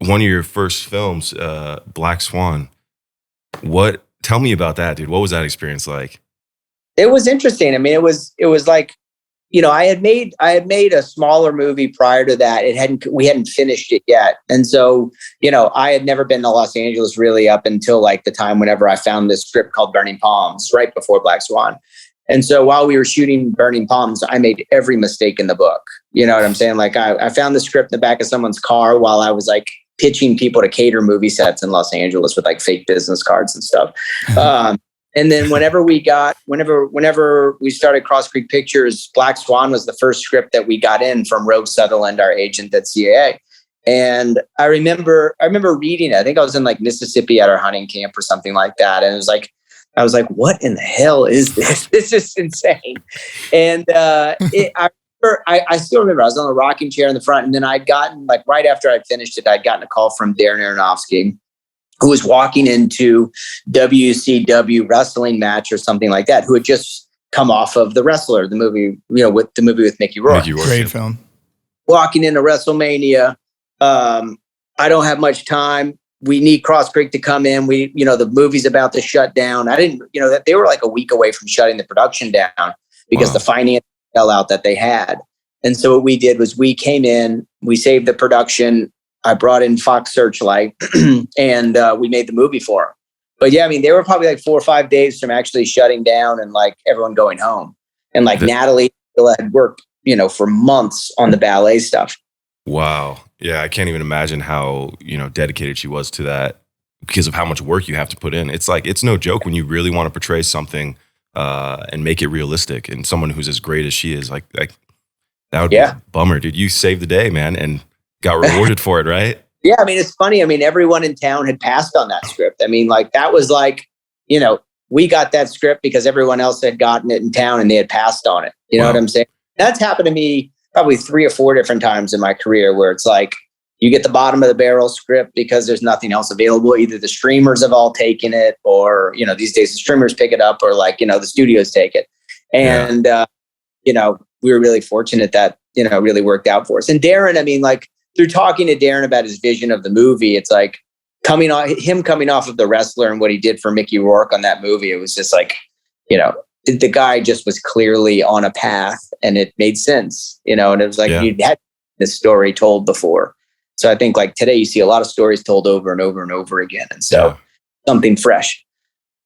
one of your first films, Black Swan. Tell me about that, dude. What was that experience like? It was interesting. I mean, it was like, I had made a smaller movie prior to that. We hadn't finished it yet. And so, I had never been to Los Angeles really up until like the time whenever I found this script called Burning Palms right before Black Swan. And so while we were shooting Burning Palms, I made every mistake in the book. You know what I'm saying? Like I found the script in the back of someone's car while I was like pitching people to cater movie sets in Los Angeles with like fake business cards and stuff. And then whenever we started Cross Creek Pictures, Black Swan was the first script that we got in from Rogue Sutherland, our agent at CAA. And I remember reading it. I think I was in like Mississippi at our hunting camp or something like that. And it was like, I was like, what in the hell is this? This is insane. And I still remember I was on a rocking chair in the front. And then I'd gotten, like right after I'd finished it, I'd gotten a call from Darren Aronofsky, who was walking into WCW wrestling match or something like that, who had just come off of The Wrestler, the movie, with Mickey Rourke. Great film. Walking into WrestleMania. I don't have much time. We need Cross Creek to come in. The movie's about to shut down. I didn't, that they were like a week away from shutting the production down because the finance fell out that they had. And so what we did was we came in, we saved the production. I brought in Fox Searchlight and we made the movie for them. But yeah, I mean, they were probably like 4 or 5 days from actually shutting down and like everyone going home. And like Natalie had worked, for months on the ballet stuff. Wow. Yeah, I can't even imagine how, dedicated she was to that because of how much work you have to put in. It's like, it's no joke when you really want to portray something and make it realistic. And someone who's as great as she is, like that would be a bummer, dude. You saved the day, man, and got rewarded for it, right? Yeah, I mean, it's funny. I mean, everyone in town had passed on that script. I mean, like that was like, we got that script because everyone else had gotten it in town and they had passed on it. You know what I'm saying? That's happened to me probably 3 or 4 different times in my career where it's like you get the bottom of the barrel script because there's nothing else available. Either the streamers have all taken it or, these days the streamers pick it up or like, the studios take it. And, we were really fortunate that, really worked out for us. And Darren, I mean, like through talking to Darren about his vision of the movie, it's like coming off of The Wrestler and what he did for Mickey Rourke on that movie. It was just like, the guy just was clearly on a path and it made sense, and it was like you'd had this story told before. So I think like today you see a lot of stories told over and over and over again. And so something fresh.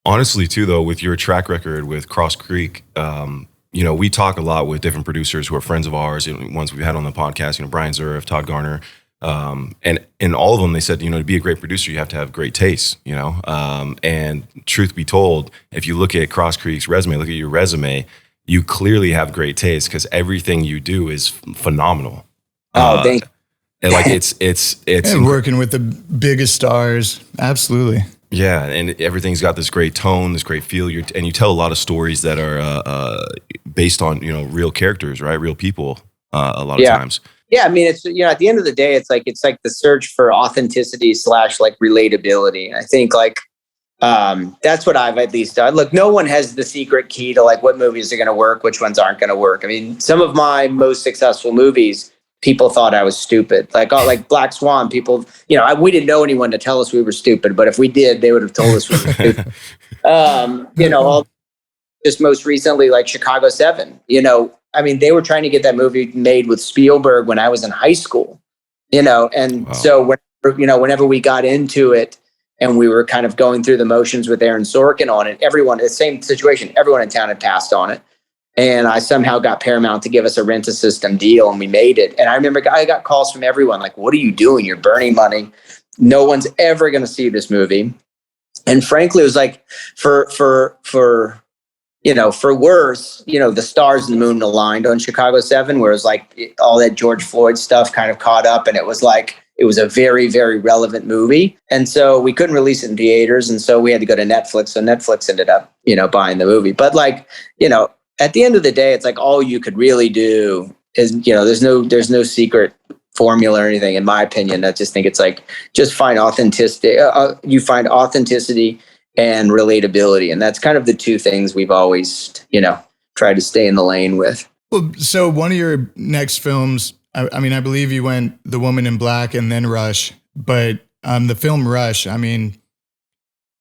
Honestly, too, though, with your track record with Cross Creek, we talk a lot with different producers who are friends of ours, ones we've had on the podcast, Brian Zurif, Todd Garner. And in all of them, they said, to be a great producer, you have to have great taste, and truth be told, if you look at Cross Creek's resume, look at your resume, you clearly have great taste because everything you do is phenomenal. Oh, thank you. And like it's and working with the biggest stars. Absolutely. Yeah. And everything's got this great tone, this great feel. And you tell a lot of stories that are based on, real characters, right? Real people a lot of times. Yeah, I mean, it's at the end of the day, it's like the search for authenticity / like relatability. I think like that's what I've at least done. Look, no one has the secret key to like what movies are going to work, which ones aren't going to work. I mean, some of my most successful movies, people thought I was stupid. Like Black Swan, people, we didn't know anyone to tell us we were stupid, but if we did, they would have told us we were stupid. Just most recently, like Chicago 7, I mean, they were trying to get that movie made with Spielberg when I was in high school, So whenever we got into it and we were kind of going through the motions with Aaron Sorkin on it, the same situation, everyone in town had passed on it. And I somehow got Paramount to give us a rent-a-system deal and we made it. And I remember I got calls from everyone like, what are you doing? You're burning money. No one's ever going to see this movie. And frankly, it was like for worse, the stars and the moon aligned on Chicago 7, where it was like all that George Floyd stuff kind of caught up. And it was like, it was a very, very relevant movie. And so we couldn't release it in theaters. And so we had to go to Netflix. So Netflix ended up, buying the movie. But like, at the end of the day, it's like all you could really do is, there's no secret formula or anything, in my opinion. I just think it's like, just find authenticity. You find authenticity and relatability. And that's kind of the two things we've always, tried to stay in the lane with. Well, so one of your next films, I believe you went The Woman in Black and then Rush, but the film Rush, I mean,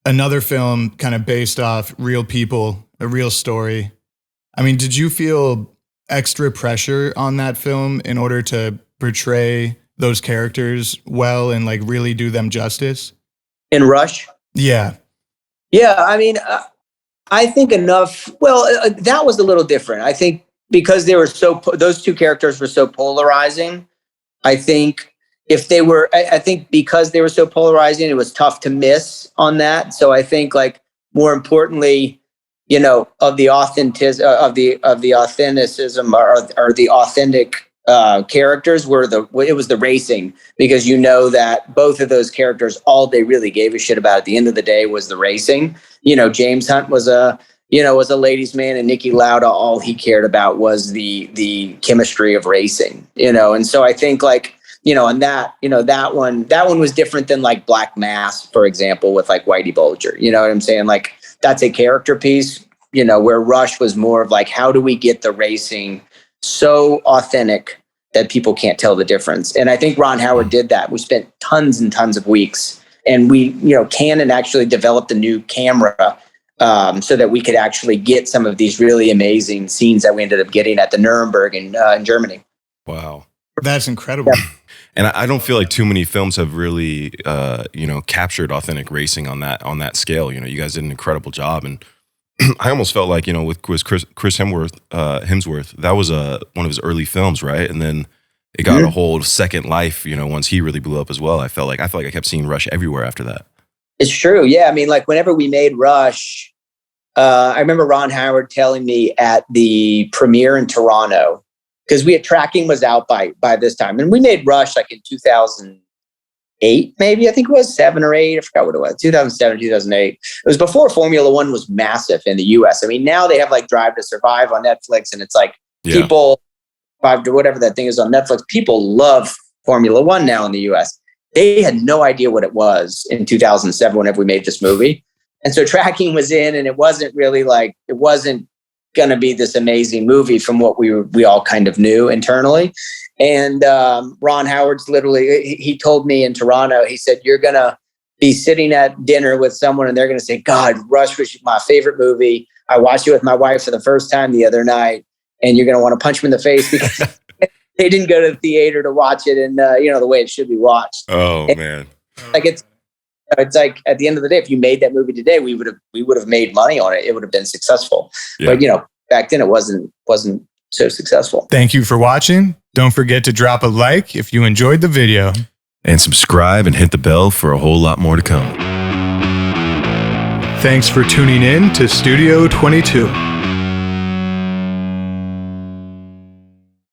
another film kind of based off real people, a real story. I mean, did you feel extra pressure on that film in order to portray those characters well and like really do them justice? In Rush? Yeah. Yeah, I mean, I think enough. Well, that was a little different. I think because they were those two characters were so polarizing. I think if they were, I think because they were so polarizing, it was tough to miss on that. So I think, like, more importantly, you know, of the authenticism or the authentic characters it was the racing, because you know that both of those characters, all they really gave a shit about at the end of the day was the racing. You know, James Hunt was a ladies' man, and Niki Lauda, all he cared about was the chemistry of racing. You know, and so I think, like, you know, and that one was different than like Black Mass, for example, with like Whitey Bulger. You know what I'm saying? Like, that's a character piece. You know, where Rush was more of like, how do we get the racing so authentic that people can't tell the difference? And I think Ron Howard did that. We spent tons and tons of weeks, and Canon actually developed a new camera so that we could actually get some of these really amazing scenes that we ended up getting at the Nuremberg in Germany. Wow. That's incredible. Yeah. And I don't feel like too many films have really, captured authentic racing on that scale. You know, you guys did an incredible job, and I almost felt like, you know, with Chris Hemsworth, that was one of his early films, right? And then it got a whole second life, you know, once he really blew up as well. I felt like I kept seeing Rush everywhere after that. It's true, yeah. I mean, like, whenever we made Rush, I remember Ron Howard telling me at the premiere in Toronto, because Tracking was out by this time, and we made Rush like in 2008, maybe. I think it was 7 or 8. I forgot what it was. 2007, 2008. It was before Formula One was massive in the US. I mean, now they have like Drive to Survive on Netflix, and it's like people, Drive to whatever that thing is on Netflix, people love Formula One now in the US. They had no idea what it was in 2007 whenever we made this movie. And so Tracking was in, and it wasn't going to be this amazing movie from what we all kind of knew internally. And Ron Howard's literally, he told me in Toronto, he said, you're going to be sitting at dinner with someone and they're going to say, God, Rush was my favorite movie. I watched it with my wife for the first time the other night, and you're going to want to punch him in the face because they didn't go to the theater to watch it in, the way it should be watched. Oh, and, man. Like, it's like, at the end of the day, if you made that movie today, we would have made money on it. It would have been successful. Yeah. But, you know, back then it wasn't so successful. Thank you for watching. Don't forget to drop a like if you enjoyed the video. And subscribe and hit the bell for a whole lot more to come. Thanks for tuning in to Studio 22.